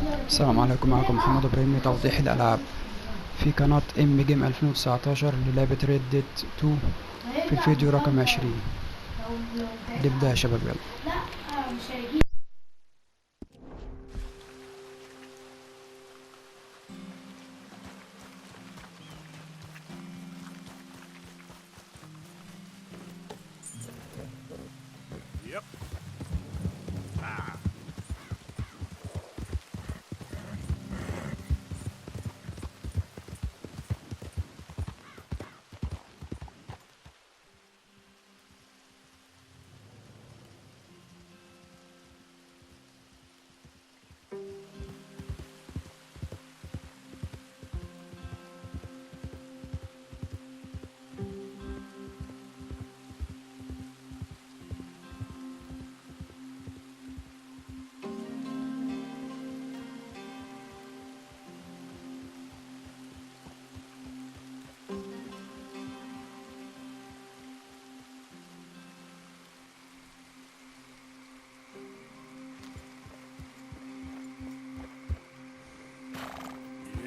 السلام عليكم، معكم محمد ابراهيم لتوضيح الالعاب في قناة ام جيم 2019 للعبة ريد ديد 2 في الفيديو رقم 20. نبدأ يا شباب، يلا. Yep. Ah.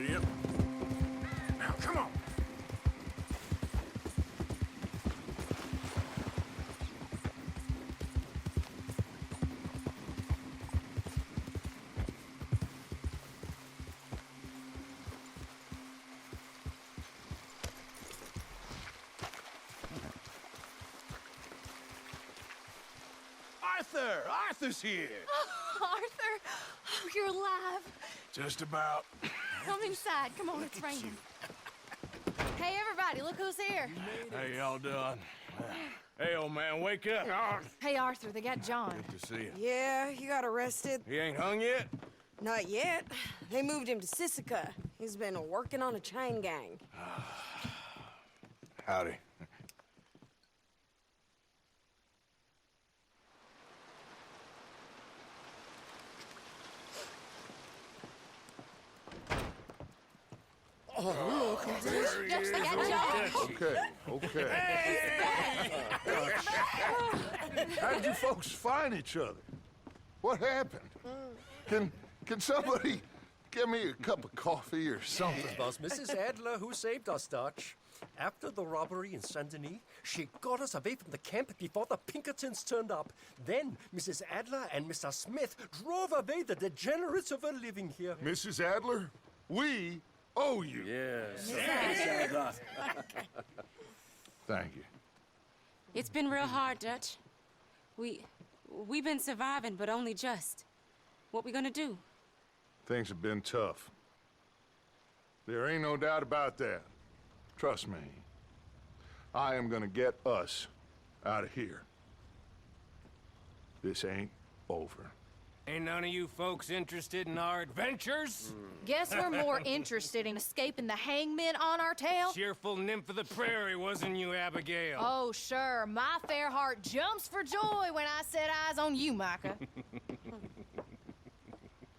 Yep. Now, come on. Arthur! Arthur's here! Oh, Arthur! Oh, you're alive. Just about. Come inside. Come on, it's raining. Hey, everybody, look who's here. Hey, y'all doing? Hey, old man, wake up. Hey, Arthur, they got John. Good to see you. Yeah, he got arrested. He ain't hung yet? Not yet. They moved him to Sisika. He's been working on a chain gang. Howdy. Yes, they got John. Okay. How did you folks find each other? What happened? Can somebody give me a cup of coffee or something? It was Mrs. Adler who saved us, Dutch. After the robbery in Saint Denis, she got us away from the camp before the Pinkertons turned up. Then Mrs. Adler and Mr. Smith drove away the degenerates who were living here. Mrs. Adler, we owe you. Yes. Thank you. It's been real hard, Dutch. We've been surviving, but only just. What we gonna do? Things have been tough. There ain't no doubt about that. Trust me. I am gonna get us out of here. This ain't over. Ain't none of you folks interested in our adventures? Guess we're more interested in escaping the hangmen on our tail. Cheerful nymph of the prairie, wasn't you, Abigail? Oh, sure. My fair heart jumps for joy when I set eyes on you, Micah.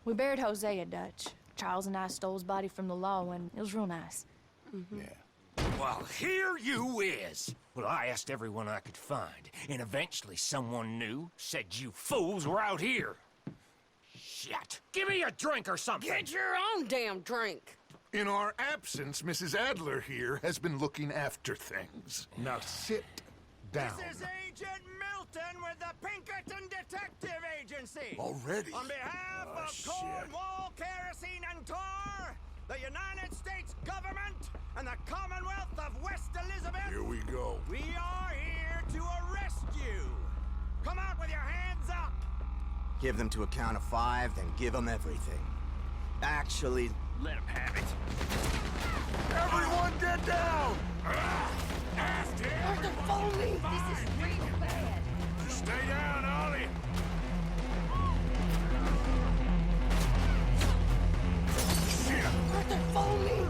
We buried Hosea, Dutch. Charles and I stole his body from the law, and it was real nice. Yeah. Well, here you is. Well, I asked everyone I could find, and eventually someone new said you fools were out here. Shit. Give me a drink or something. Get your own damn drink. In our absence, Mrs. Adler here has been looking after things. Now sit down. This is Agent Milton with the Pinkerton Detective Agency. Already? On behalf of shit. Cornwall, Kerosene, and Tar, the United States government, and the Commonwealth of West Elizabeth. Here we go. We are here to arrest you. Come out with your hands up. Give them to a count of 5, then give them everything. Actually, Let him have it. Everyone get down! After Arthur, follow me. This is real bad. Stay down, Ollie. Arthur, follow me.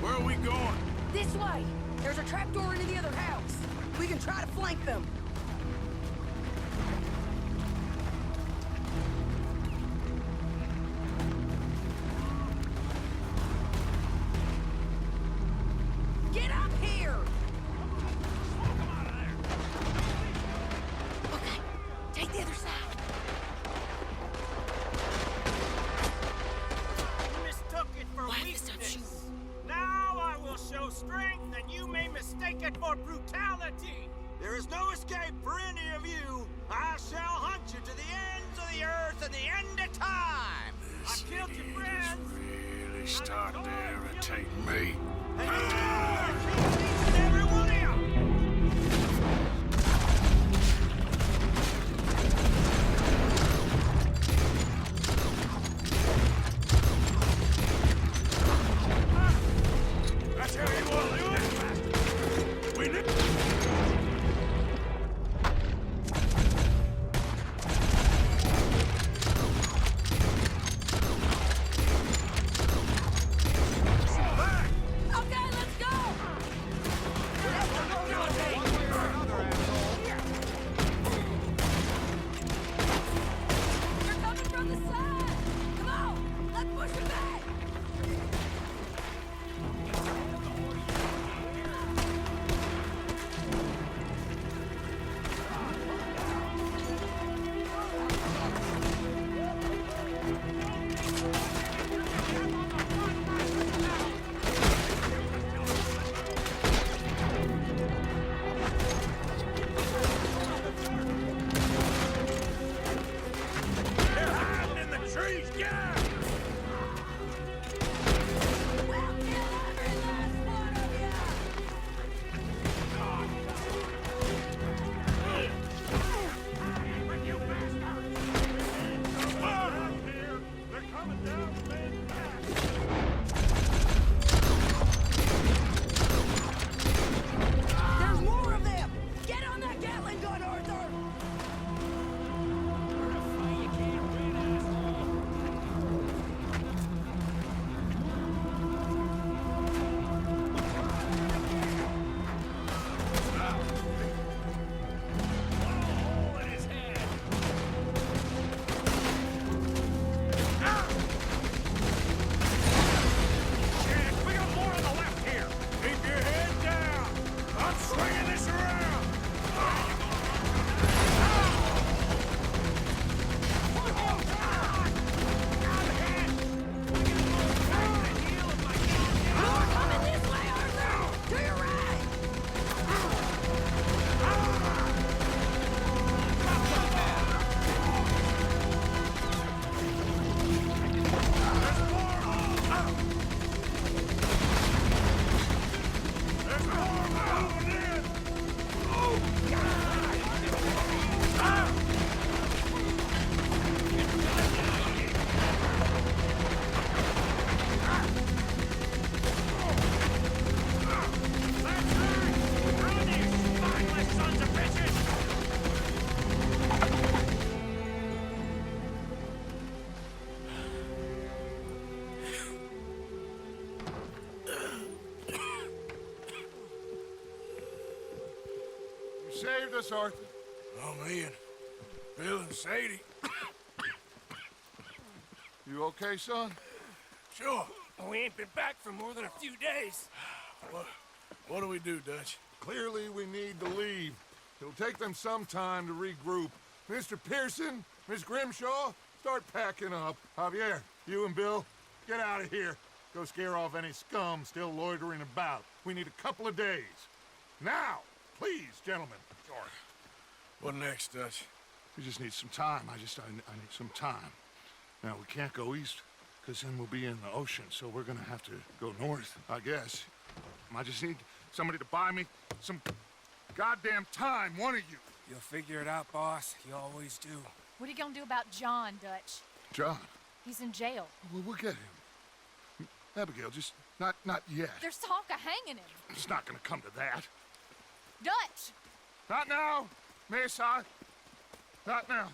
Where are we going? This way. There's a trapdoor into the other house. We can try to flank them. ticket for brutality! There is no escape for any of you! I shall hunt you to the ends of the earth and the end of time! I killed your friends! Really starting to irritate me. And you I killed each and every one of you! That's how you want to do it? We need... Okay, let's go! They're coming from the side! Come on! Let's push them back! They're hiding in the trees! Get out! We'll kill every last one of you! They're coming down the main path! There's more of them! Get on that Gatling gun, Arthur! Shit, we got more on the left here! Keep your head down! I'm swinging this around! Coming this way, Arthur! To your right! There's more moving in! That's right! Run, you spineless sons of bitches! You saved us, Arthur. Oh, me and Bill and Sadie. You okay, son? Sure. We ain't been back for more than a few days. What do we do, Dutch? Clearly, we need to leave. It'll take them some time to regroup. Mr. Pearson, Miss Grimshaw, start packing up. Javier, you and Bill, get out of here. Go scare off any scum still loitering about. We need a couple of days. Now, please, gentlemen. Sure. What next, Dutch? We just need some time. I need some time. Now, we can't go east, because then we'll be in the ocean, so we're gonna have to go north, I guess. I just need somebody to buy me some goddamn time, one of you. You'll figure it out, boss. You always do. What are you gonna do about John, Dutch? John, He's in jail. we'll get him. Abigail, just not yet. There's talk of hanging him. It's not gonna come to that. Dutch! Not now, Miss. Not now.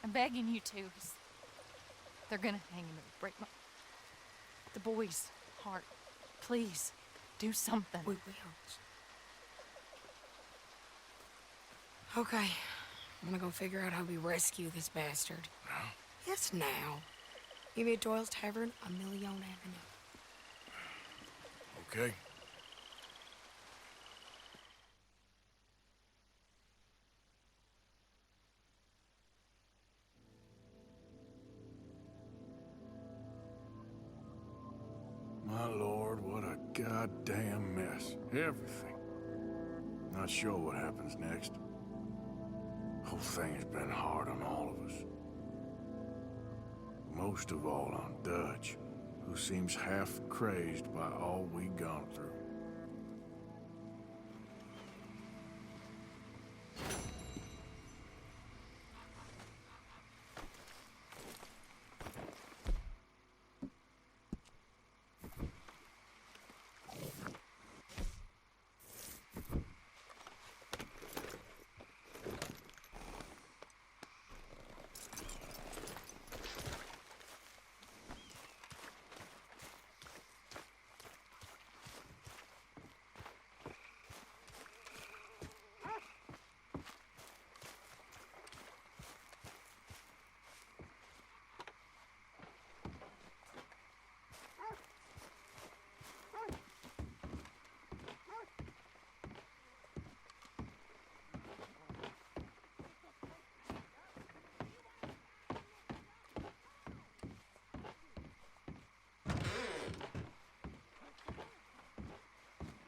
I'm begging you to. They're gonna hang him. It'll break the boy's heart. Please, do something. We will. Okay. I'm gonna go figure out how we rescue this bastard. Now? Yes, now. Meet me at Doyle's Tavern on Million Avenue. Okay. My lord, what a goddamn mess. Everything. Not sure what happens next. Whole thing has been hard on all of us. Most of all on Dutch, who seems half crazed by all we've gone through.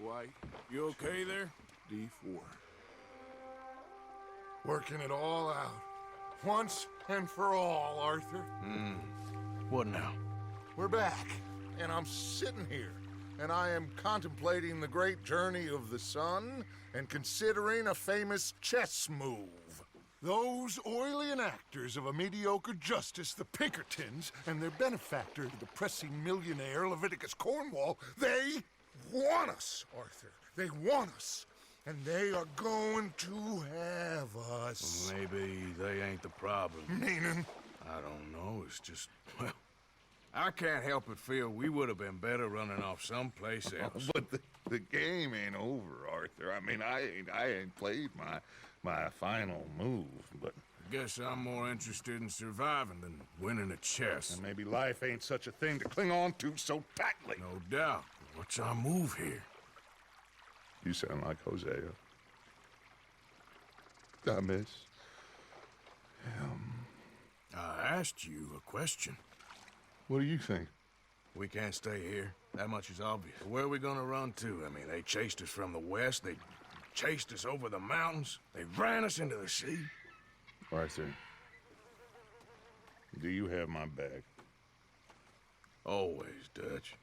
White, you okay there? D4. Working it all out. Once and for all, Arthur. What now? We're back, and I'm sitting here, and I am contemplating the great journey of the sun and considering a famous chess move. Those oily enactors of a mediocre justice, the Pinkertons, and their benefactor, the pressing millionaire Leviticus Cornwall, they want us, Arthur. They want us. And they are going to have us. Maybe they ain't the problem. Meaning? I don't know. It's just, well, I can't help but feel we would have been better running off someplace else. But the game ain't over, Arthur. I mean, I ain't played my final move, but... I guess I'm more interested in surviving than winning at chess. And maybe life ain't such a thing to cling on to so tightly. No doubt. What's our move here? You sound like Hosea. I miss him. I asked you a question. What do you think? We can't stay here. That much is obvious. Where are we gonna run to? I mean, they chased us from the west. They chased us over the mountains. They ran us into the sea. Arthur, do you have my back? Always, Dutch.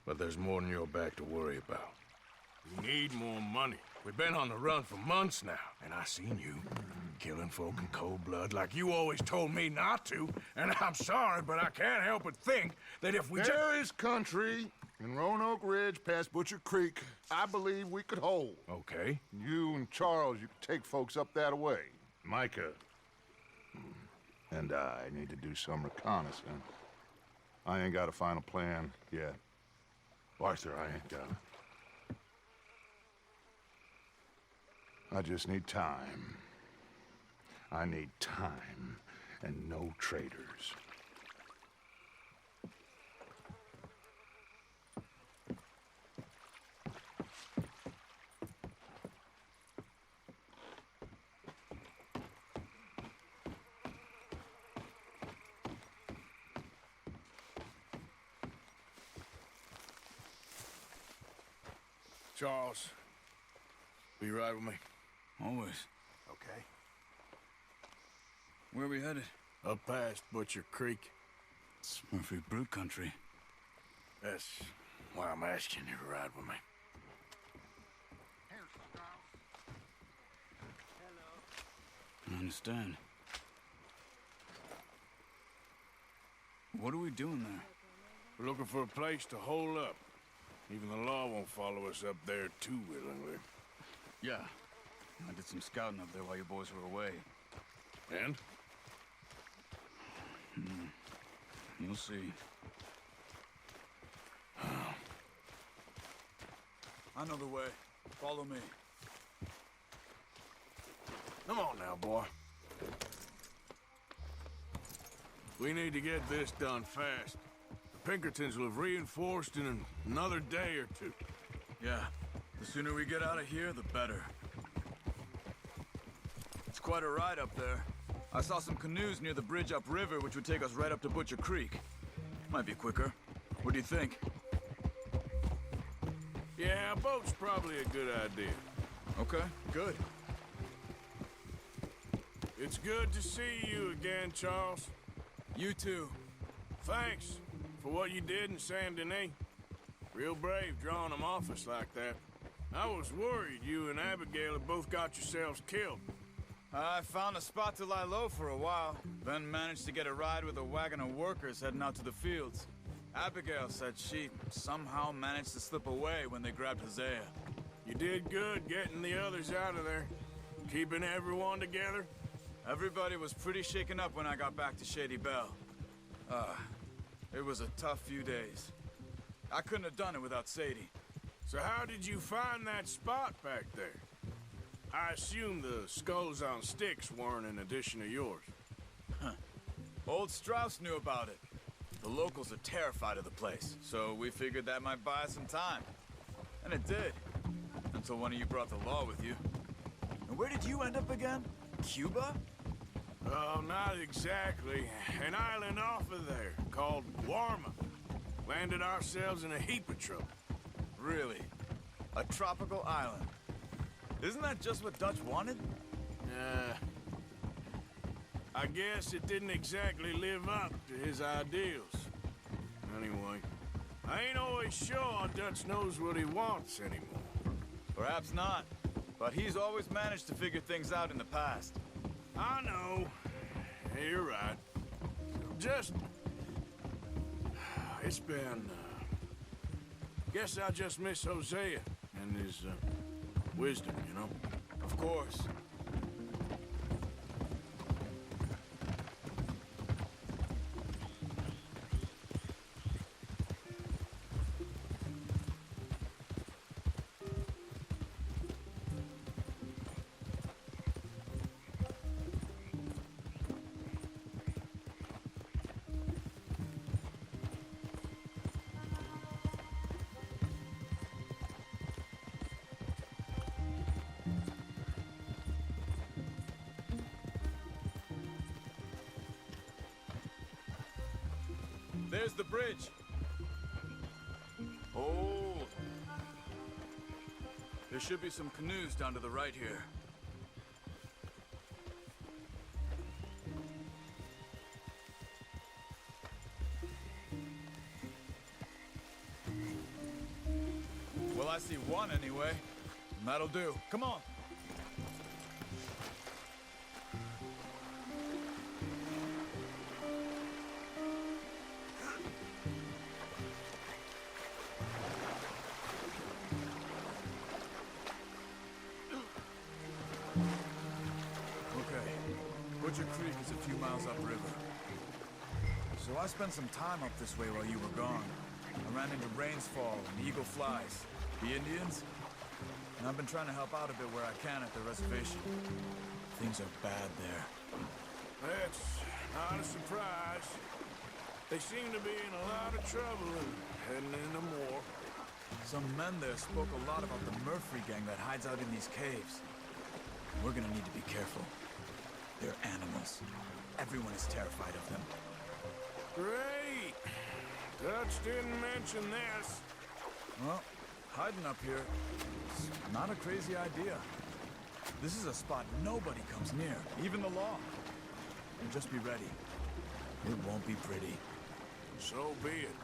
But there's more than your back to worry about. We need more money. We've been on the run for months now, and I seen you killing folk in cold blood like you always told me not to. And I'm sorry, but I can't help but think that if we There is country in Roanoke Ridge past Butcher Creek I believe we could hold. Okay. You and Charles, you could take folks up that way. Micah and I need to do some reconnaissance. I ain't got a final plan yet. Arthur, I ain't got it. I just need time. I need time and no traitors. Charles, will you ride with me? Always. Okay. Where are we headed? Up past Butcher Creek. It's Murphy Brute country. That's why I'm asking you to ride with me. I understand. What are we doing there? We're looking for a place to hole up. Even the law won't follow us up there too willingly. Yeah. I did some scouting up there while you boys were away. And? You'll see. I know the way. Follow me. Come on now, boy. We need to get this done fast. The Pinkertons will have reinforced in another day or two. Yeah. The sooner we get out of here, the better. It's quite a ride up there. I saw some canoes near the bridge upriver, which would take us right up to Butcher Creek. Might be quicker. What do you think? Yeah, a boat's probably a good idea. Okay, good. It's good to see you again, Charles. You too. Thanks for what you did in Saint Denis. Real brave drawing them off us like that. I was worried you and Abigail had both got yourselves killed. I found a spot to lie low for a while, then managed to get a ride with a wagon of workers heading out to the fields. Abigail said she somehow managed to slip away when they grabbed Hosea. You did good getting the others out of there. Keeping everyone together. Everybody was pretty shaken up when I got back to Shady Belle. It was a tough few days. I couldn't have done it without Sadie. So how did you find that spot back there? I assume the skulls on sticks weren't an addition of yours. Old Strauss knew about it. The locals are terrified of the place, so we figured that might buy us some time. And it did. Until one of you brought the law with you. And where did you end up again? Cuba? Oh, not exactly. An island off of there, called Warma. Landed ourselves in a heap of trouble. Really? A tropical island? Isn't that just what Dutch wanted? I guess it didn't exactly live up to his ideals. Anyway, I ain't always sure Dutch knows what he wants anymore. Perhaps not. But he's always managed to figure things out in the past. I know. You're right. Just... It's been... Guess I just miss Hosea and his wisdom, you know? Of course. There's the bridge. Hold. There should be some canoes down to the right here. Well, I see one anyway. And that'll do. Come on. Butcher Creek is a few miles upriver. So I spent some time up this way while you were gone. I ran into Rains Fall and Eagle Flies, the Indians, and I've been trying to help out a bit where I can at the reservation. Things are bad there. That's not a surprise. They seem to be in a lot of trouble and heading into more. Some men there spoke a lot about the Murphy gang that hides out in these caves. We're gonna need to be careful. They're animals. Everyone is terrified of them. Great! Dutch didn't mention this. Well, hiding up here is not a crazy idea. This is a spot nobody comes near, even the law. And just be ready. It won't be pretty. So be it.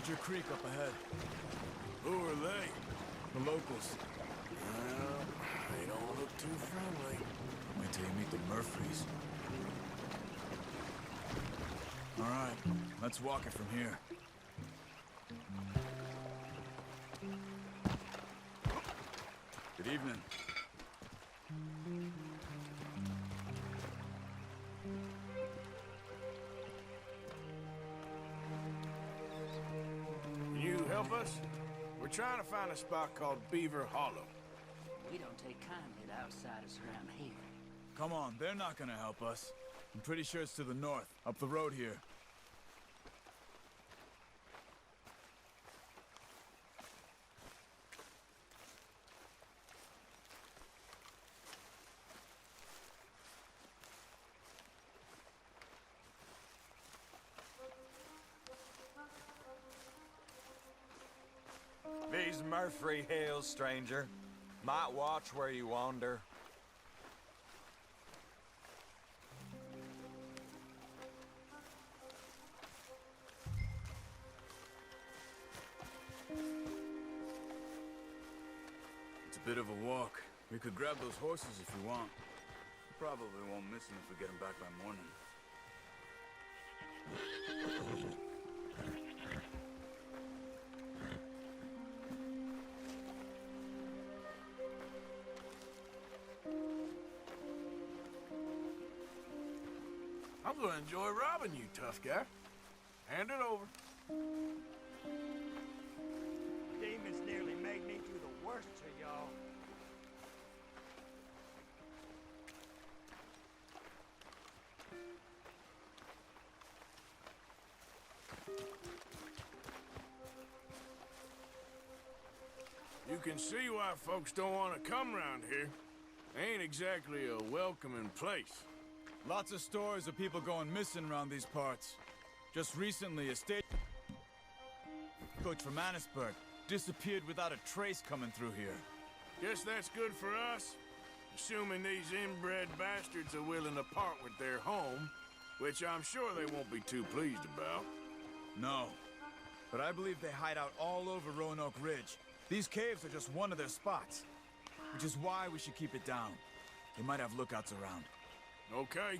Bridger Creek up ahead. Who are they? The locals. Well, they don't look too friendly. Wait till you meet the Murphys. All right, let's walk it from here. Good evening. Can you help us? We're trying to find a spot called Beaver Hollow. We don't take kindly to outsiders around here. Come on, they're not gonna help us. I'm pretty sure it's to the north, up the road here. These Murphy Hills, stranger. Might watch where you wander. It's a bit of a walk. We could grab those horses if you want. Probably won't miss them if we get them back by morning. I'm gonna enjoy robbing you, tough guy. Hand it over. Demons nearly made me do the worst to y'all. You can see why folks don't want to come around here. Ain't exactly a welcoming place. Lots of stories of people going missing around these parts. Just recently, a stagecoach from Annisburg disappeared without a trace coming through here. Guess that's good for us. Assuming these inbred bastards are willing to part with their home, which I'm sure they won't be too pleased about. No, but I believe they hide out all over Roanoke Ridge. These caves are just one of their spots, which is why we should keep it down. They might have lookouts around. Okay.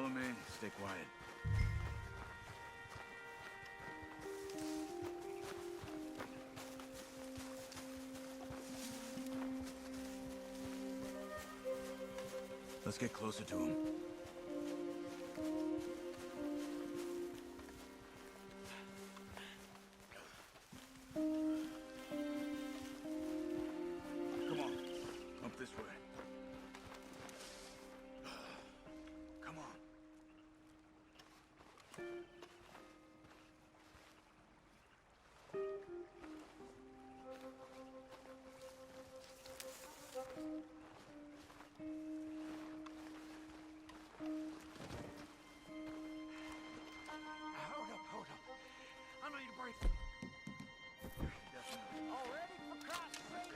Follow me, stay quiet. Let's get closer to him. Come on, up this way. Come on. Hold up. I need a break. Already? For Christ's sake?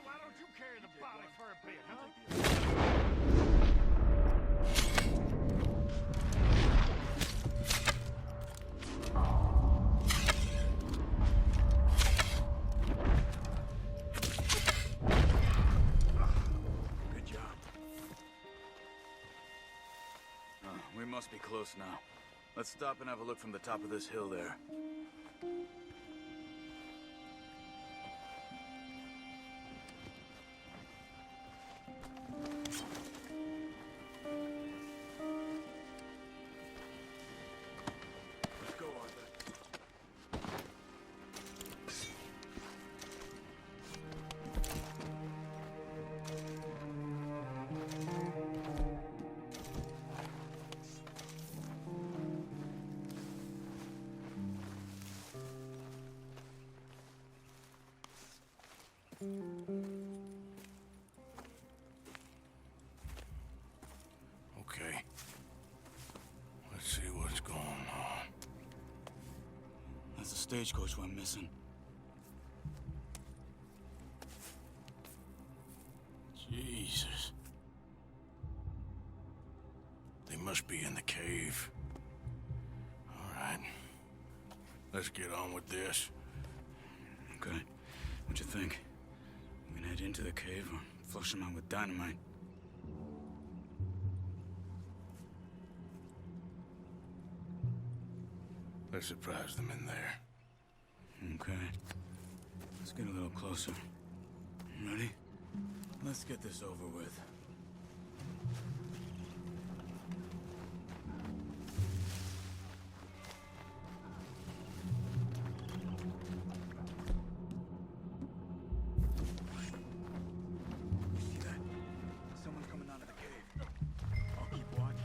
Why don't you carry the body for a bit, huh? Good job. We must be close now. Let's stop and have a look from the top of this hill there. Let's go, Arthur. Okay. Let's see what's going on. That's the stagecoach we're missing. Jesus. They must be in the cave. All right. Let's get on with this. Okay. What you think? We can head into the cave or flush them out with dynamite? Let's surprise them in there. Okay. Let's get a little closer. Ready? Let's get this over with. See that? Someone's coming out of the cave. I'll keep watch.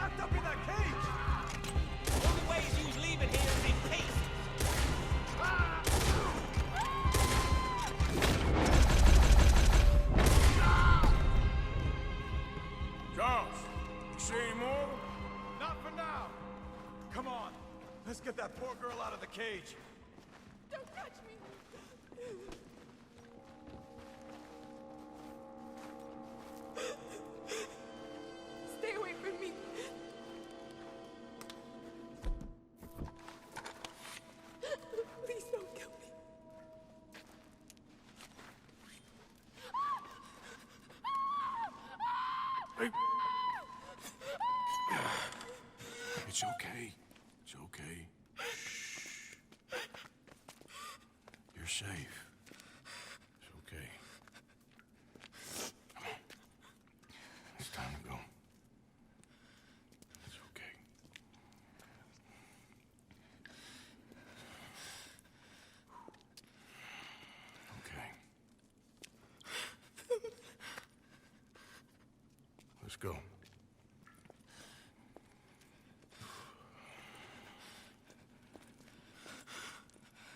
locked up in that cage! The only way you leave it here is in peace. Charles, you see any more? Not for now! Come on, let's get that poor girl out of the cage. Don't touch me! Stay away from me. Please don't kill me. Hey. It's okay. It's okay. Shh. You're safe. It's okay. Come on. It's time to go. It's okay. Okay. Let's go.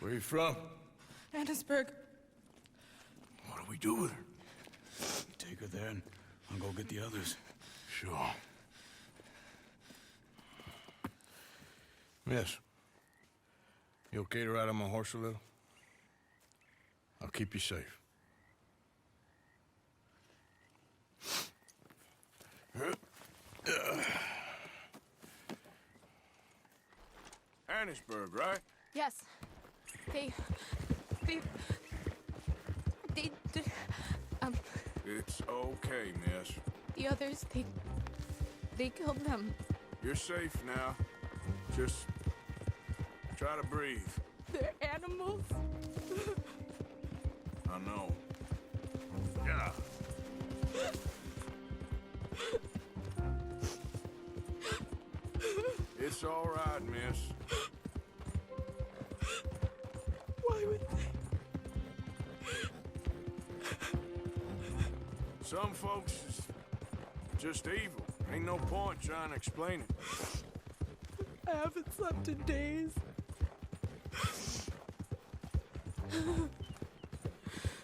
Where you from? Annisburg. What do we do with her? Take her there and I'll go get the others. Sure. Miss, you okay to ride on my horse a little? I'll keep you safe. Annisburg, right? Yes. They, It's okay, miss. the others, they killed them. You're safe now. Just try to breathe. They're animals. I know. Yeah. It's all right, miss. Why would they? Some folks is just evil. Ain't no point trying to explain it. I haven't slept in days.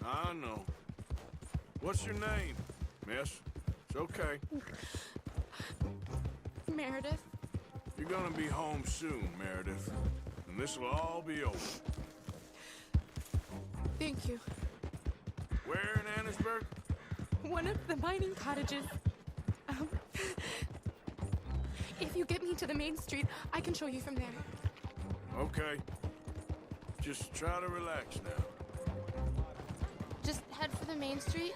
I know. What's your name, miss? It's okay. Meredith. You're gonna be home soon, Meredith. And this'll all be over. Thank you. Where in Annisburg? One of the mining cottages. If you get me to the main street, I can show you from there. Okay. Just try to relax now. Just head for the main street.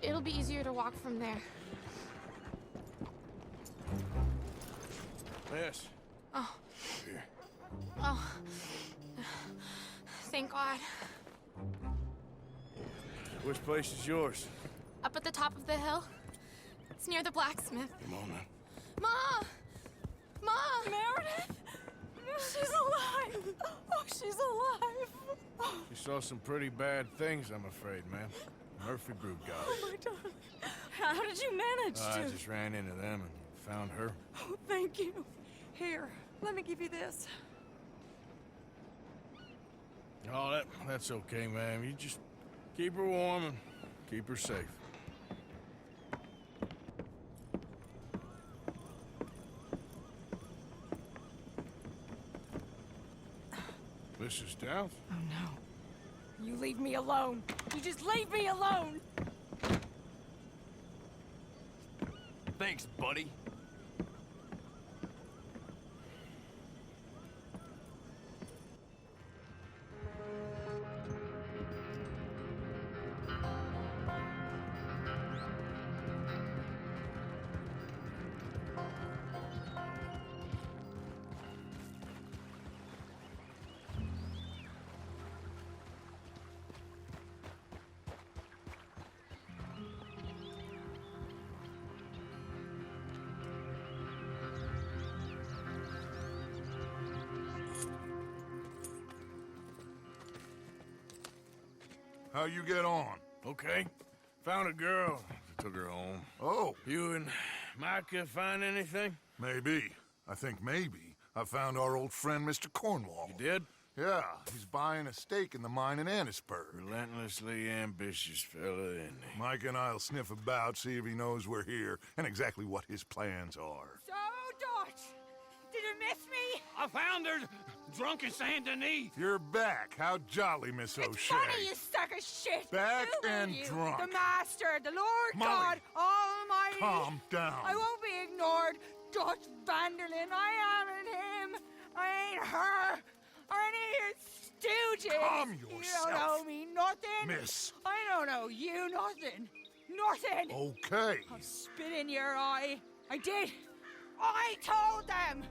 It'll be easier to walk from there. Yes. Oh. Here. Oh. Thank God. Which place is yours? Up at the top of the hill. It's near the blacksmith. Come on now. Ma! Ma! Meredith! She's alive! Oh, she's alive! You saw some pretty bad things, I'm afraid, ma'am. Murphy Brood got Oh, it. my darling. How did you manage I to? just ran into them and found her. Oh, thank you. Here, let me give you this. Oh, that's okay, ma'am. You just keep her warm and keep her safe. Mrs. Downs? Oh, no. You leave me alone. You just leave me alone. Thanks, buddy. How you get on? Okay. Found a girl. Took her home. Oh. You and Micah find anything? Maybe. I think maybe I found our old friend Mr. Cornwall. You did? Yeah, he's buying a stake in the mine in Annisburg. Relentlessly ambitious fella, isn't he? Mike and I'll sniff about, see if he knows we're here, and exactly what his plans are. So, Dutch, did you miss me? I found her drunk in Saint Denis. You're back. How jolly, Miss O'Shea. It's funny, you sack of shit. Back Who and are you? drunk. The Master, the Lord Molly. God Almighty. Calm down. I won't be ignored. Dutch Vanderlyn, I am him. I ain't her. Or any of your stooges. Calm You yourself. don't owe me nothing. Miss. I don't owe you nothing. Nothing. Okay. I'll spit in your eye. I did. I told them.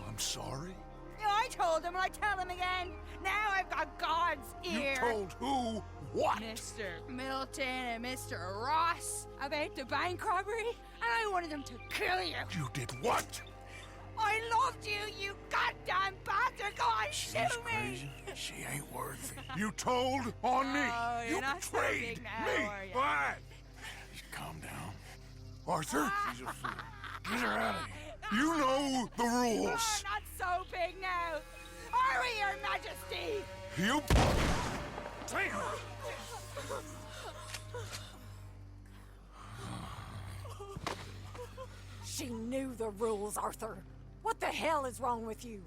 I'm sorry? Yeah, I told them and I tell them again. Now I've got God's ear. You told who what? Mr. Milton and Mr. Ross about the bank robbery, and I wanted them to kill you. You did what? I loved you, you goddamn bastard! Go on, She's shoot me! crazy. She ain't worth it. You told on me. Oh, you're You not so betrayed big now, me. are you? What? Just calm down. Arthur? She's a fool. Get her out of here. You know the rules. We're not so big now. Are we, Your Majesty? You... She knew the rules, Arthur. What the hell is wrong with you?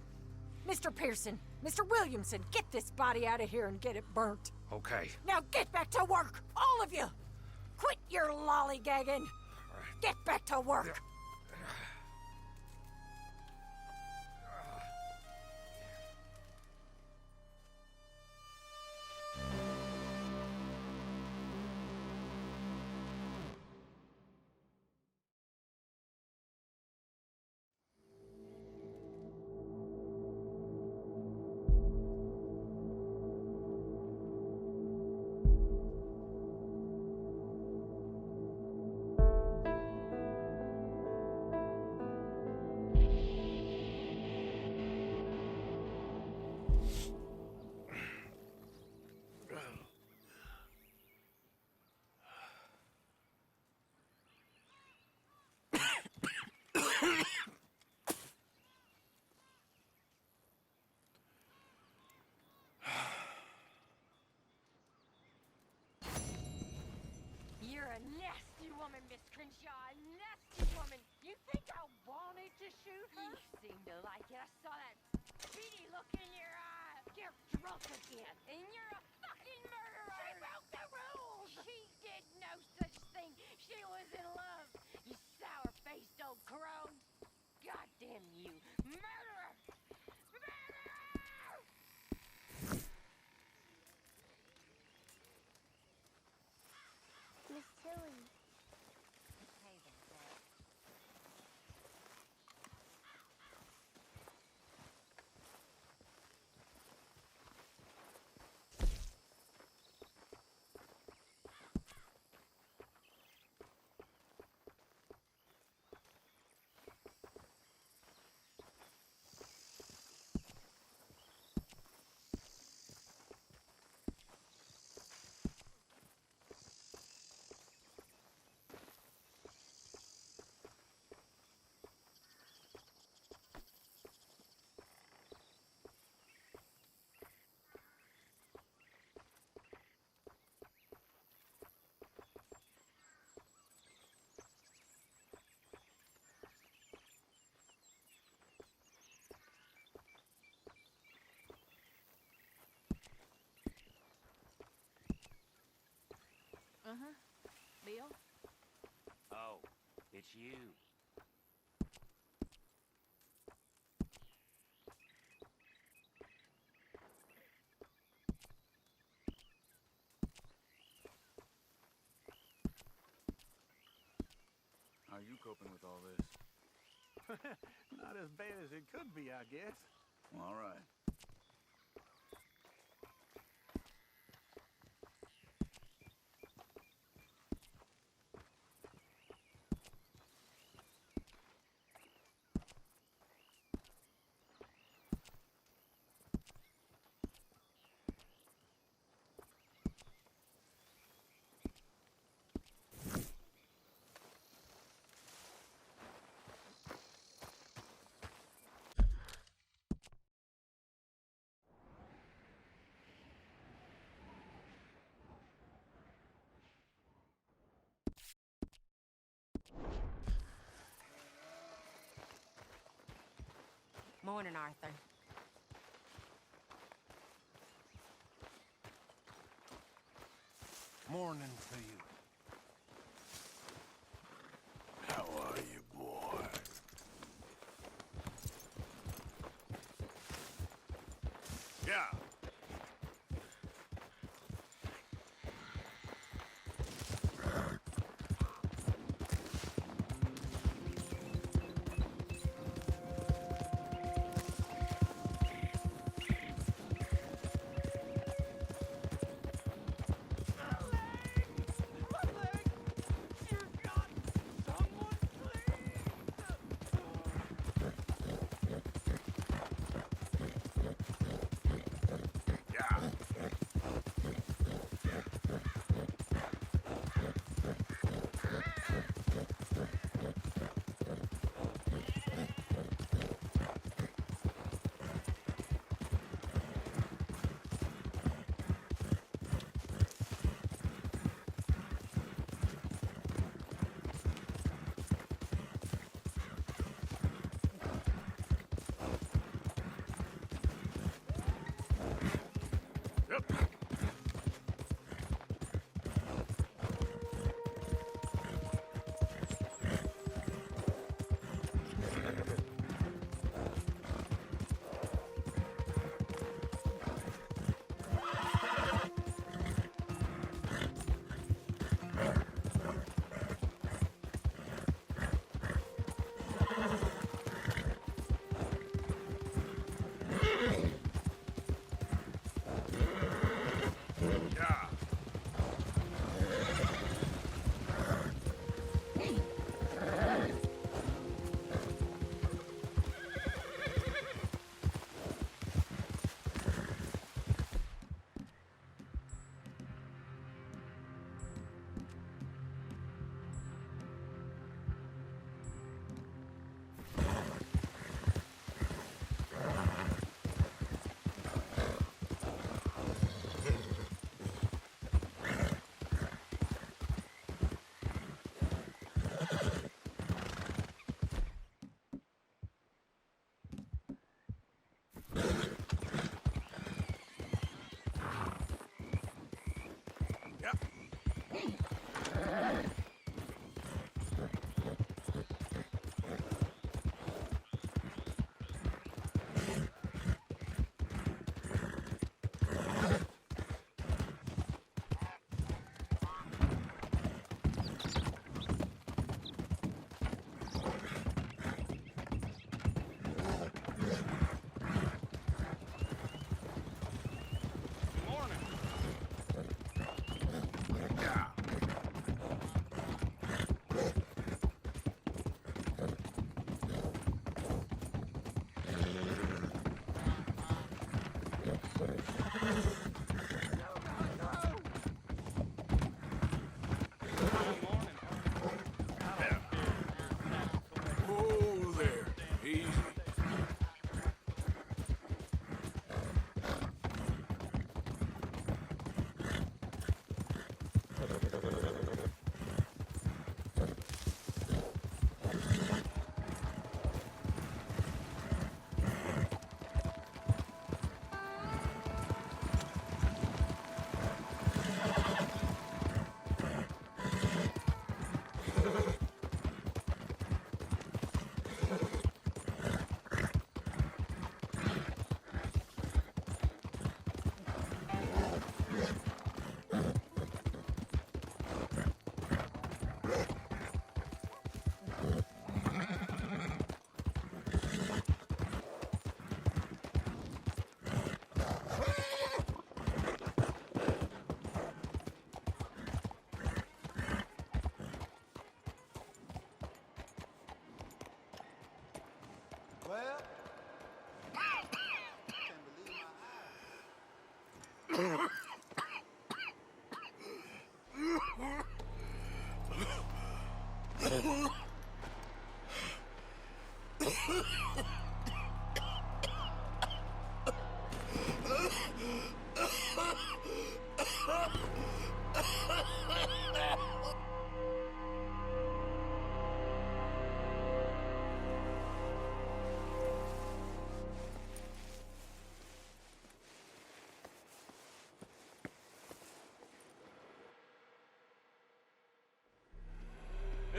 Mr. Pearson, Mr. Williamson, get this body out of here and get it burnt. Okay. Now get back to work, all of you! Quit your lollygagging! Get back to work! You're a nasty woman, Miss Crenshaw. A nasty woman. You think I wanted to shoot her? You seem to like it. I saw that beady look in your eye. You're drunk again. And you're a fucking murderer. She broke the rules. She did no such thing. She was in love. You sour-faced old crone. Goddamn you. Murderer! Miss Tilly. Hey there, Dad. Uh-huh. Bill? Oh, it's you. How are you coping with all this? Not as bad as it could be, I guess. Well, all right. Morning, Arthur. Morning to you. How are you, boy? Yeah.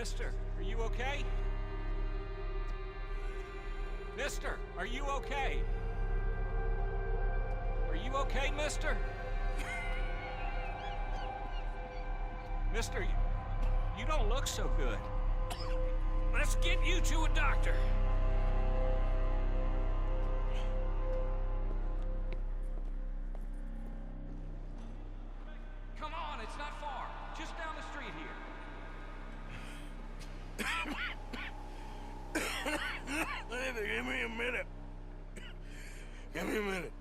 Mister, are you okay? Mister, are you okay? Are you okay, mister? Mister, you don't look so good. Let's get you to a doctor. Come on, it's not far. Just down the street here. Give me a minute. Give me a minute.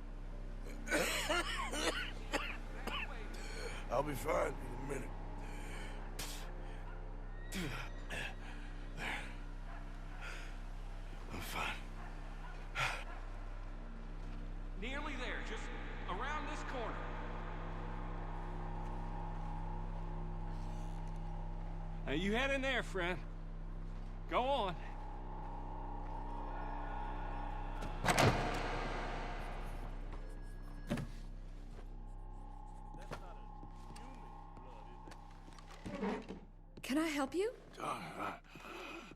I'll be fine in a minute. There. I'm fine. Nearly there, just around this corner. Now you head in there, friend. Go on. Can I help you?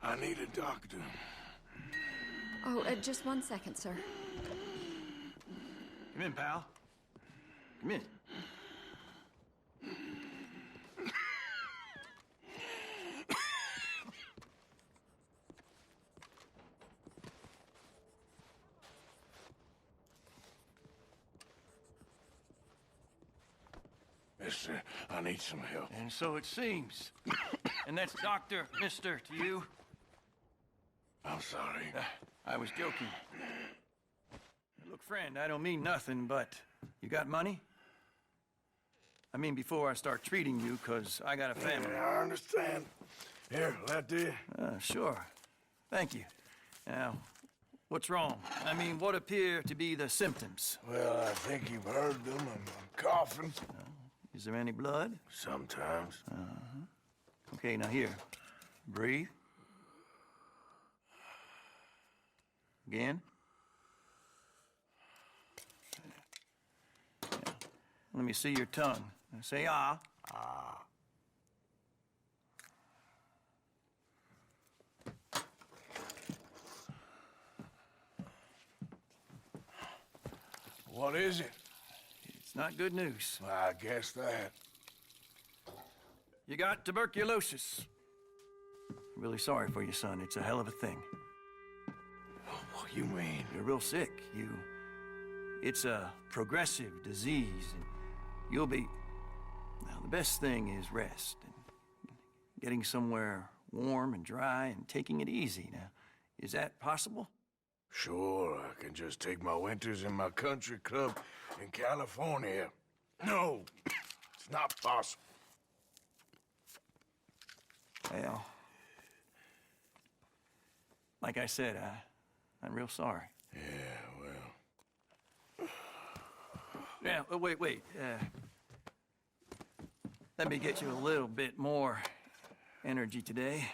I need a doctor. Oh, just 1 second, sir. Come in, pal. Come in. Mister, I need some help. And so it seems. And that's Dr. Mister to you? I'm sorry. I was joking. Look, friend, I don't mean nothing, but you got money? I mean, before I start treating you, 'cause I got a family. Yeah, I understand. Here, that do you? Sure. Thank you. Now, what's wrong? I mean, what appear to be the symptoms? Well, I think you've heard them. I'm coughing. Is there any blood? Sometimes. Okay, now here. Breathe. Again. Yeah. Let me see your tongue. Now say ah. Ah. What is it? It's not good news. I guess that. You got tuberculosis. Really sorry for you, son. It's a hell of a thing. What you mean? You're real sick. It's a progressive disease, and you'll be... Now, the best thing is rest, and getting somewhere warm and dry, and taking it easy. Now, is that possible? Sure, I can just take my winters in my country club in California. No, it's not possible. Well, like I said, I'm real sorry. Yeah, well... Yeah, wait. Let me get you a little bit more energy today.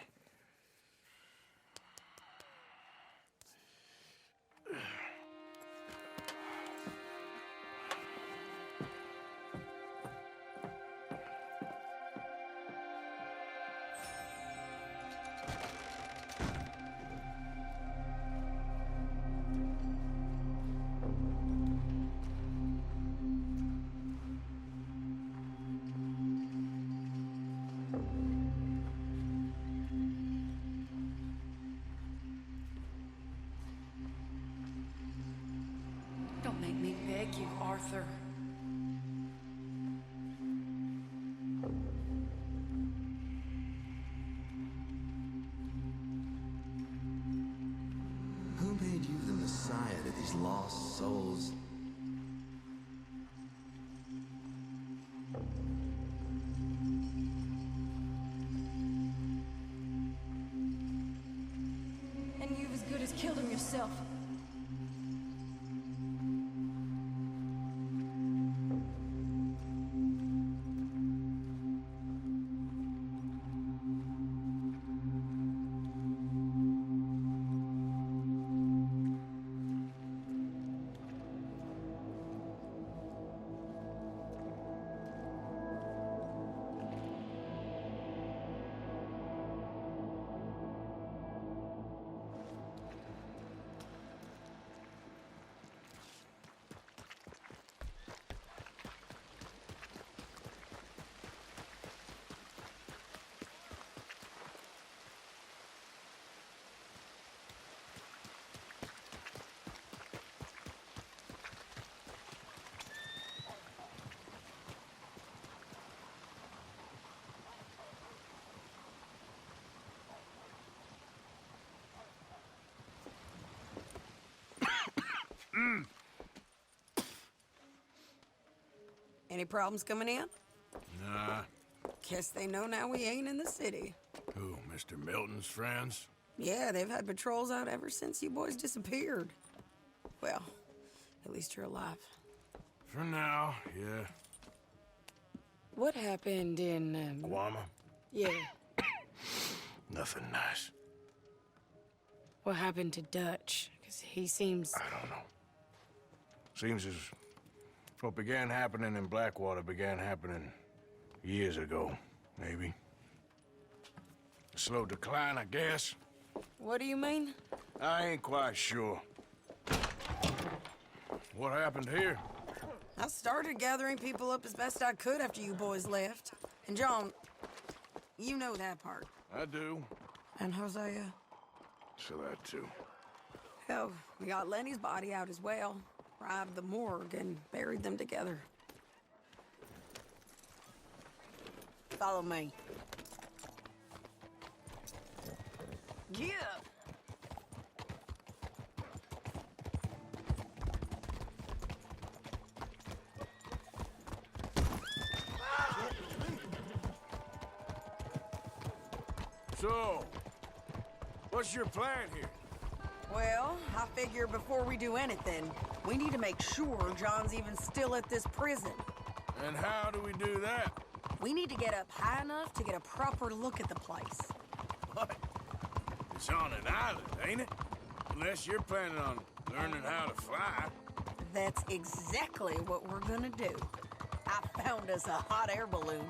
Don't make me beg you, Arthur. Who made you the messiah to these lost souls? And you've as good as killed him yourself. Any problems coming in? Nah. Guess they know now we ain't in the city. Who, Mr. Milton's friends? Yeah, they've had patrols out ever since you boys disappeared. Well, at least you're alive. For now, yeah. What happened in, Guama? Yeah. Nothing nice. What happened to Dutch? Because he seems... I don't know. Seems as what began happening in Blackwater began happening years ago, maybe. A slow decline, I guess. What do you mean? I ain't quite sure. What happened here? I started gathering people up as best I could after you boys left. And John, you know that part. I do. And Hosea? So that too. Hell, we got Lenny's body out as well. Robbed the morgue and buried them together. Follow me. Yeah. So, what's your plan here? Well, I figure before we do anything, we need to make sure John's even still at this prison. And how do we do that? We need to get up high enough to get a proper look at the place. What? It's on an island, ain't it? Unless you're planning on learning how to fly. That's exactly what we're gonna do. I found us a hot air balloon.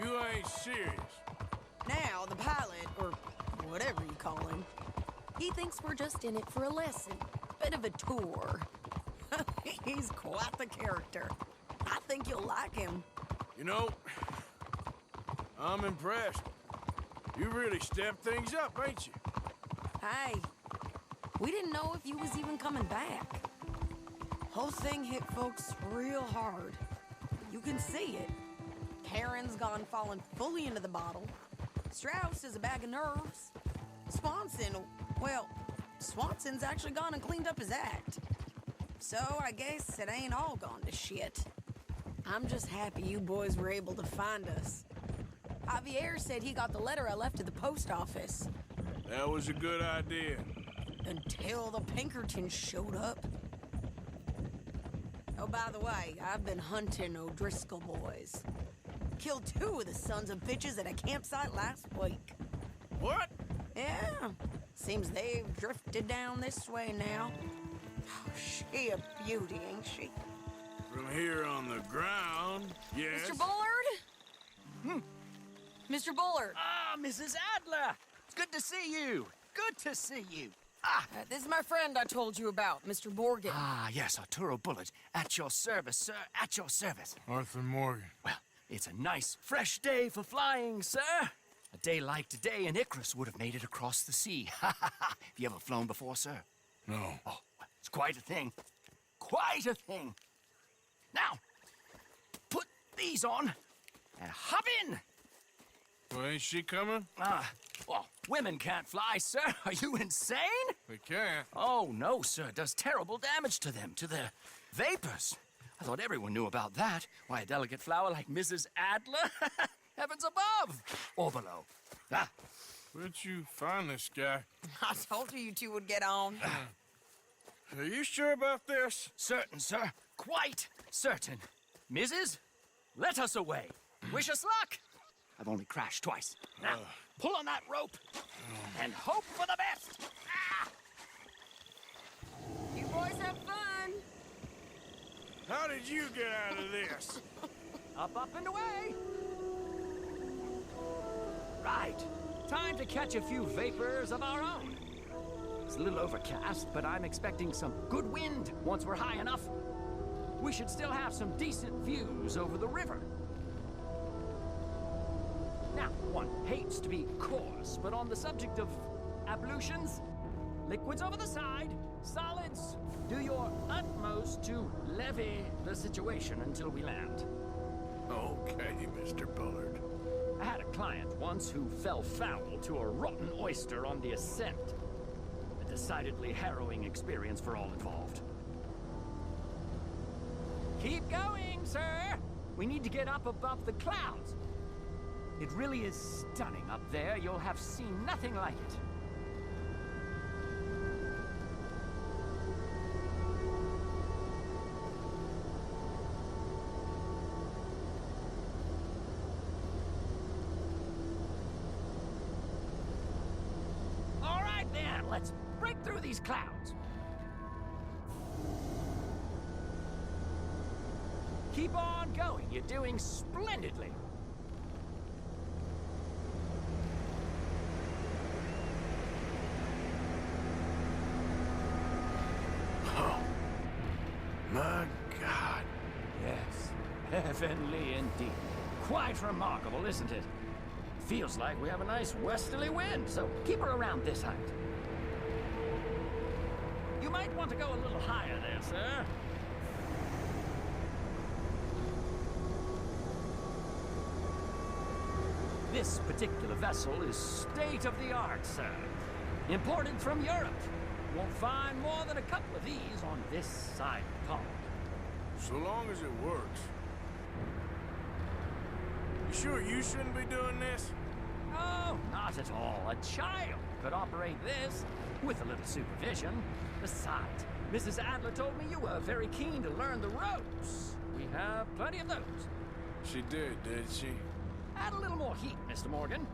You ain't serious. Now, the pilot, or whatever you call him, he thinks we're just in it for a lesson. Bit of a tour. He's quite the character. I think you'll like him. You know, I'm impressed. You really stepped things up, ain't you? Hey, we didn't know if you was even coming back. Whole thing hit folks real hard. You can see it. Karen's gone falling fully into the bottle. Strauss is a bag of nerves. Swanson's actually gone and cleaned up his act. So I guess it ain't all gone to shit. I'm just happy you boys were able to find us. Javier said he got the letter I left at the post office. That was a good idea. Until the Pinkertons showed up. Oh, by the way, I've been hunting O'Driscoll boys. Killed 2 of the sons of bitches at a campsite last week. What? Yeah. Seems they've drifted down this way now. Oh, she a beauty, ain't she? From here on the ground, yes. Mr. Bullard? Mr. Bullard. Ah, Mrs. Adler! It's good to see you. Good to see you. This is my friend I told you about, Mr. Morgan. Ah, yes, Arturo Bullard. At your service, sir. At your service. Arthur Morgan. Well, it's a nice, fresh day for flying, sir. A day like today, and Icarus would have made it across the sea. Have you ever flown before, sir? No. Oh, well, it's quite a thing. Quite a thing. Now, put these on and hop in. Well, ain't she coming? Well, women can't fly, sir. Are you insane? We can't. Oh, no, sir. It does terrible damage to them, to their vapors. I thought everyone knew about that. Why, a delicate flower like Mrs. Adler? Heavens above! Or below. Where'd you find this guy? I told you two would get on. Are you sure about this? Certain, sir. Quite certain. Mrs., let us away. Wish us luck. I've only crashed twice. Now, pull on that rope and hope for the best. You boys have fun. How did you get out of this? Up, and away! Right. Time to catch a few vapors of our own. It's a little overcast, but I'm expecting some good wind once we're high enough. We should still have some decent views over the river. Now, one hates to be coarse, but on the subject of ablutions, liquids over the side, solids, do your utmost to levy the situation until we land. Okay, Mr. Bullard. I had a client once who fell foul to a rotten oyster on the ascent. A decidedly harrowing experience for all involved. Keep going, sir. We need to get up above the clouds. It really is stunning up there. You'll have seen nothing like it. All right, then. Let's break through these clouds. Keep on going. You're doing splendidly. Oh, my God. Yes, heavenly indeed. Quite remarkable, isn't it? Feels like we have a nice westerly wind, so keep her around this height. You might want to go a little higher there, sir. This particular vessel is state-of-the-art, sir. Imported from Europe. Won't find more than a couple of these on this side of the pond. So long as it works. You sure you shouldn't be doing this? Oh, not at all. A child could operate this with a little supervision. Besides, Mrs. Adler told me you were very keen to learn the ropes. We have plenty of those. She did she? Add a little more heat, Mr. Morgan.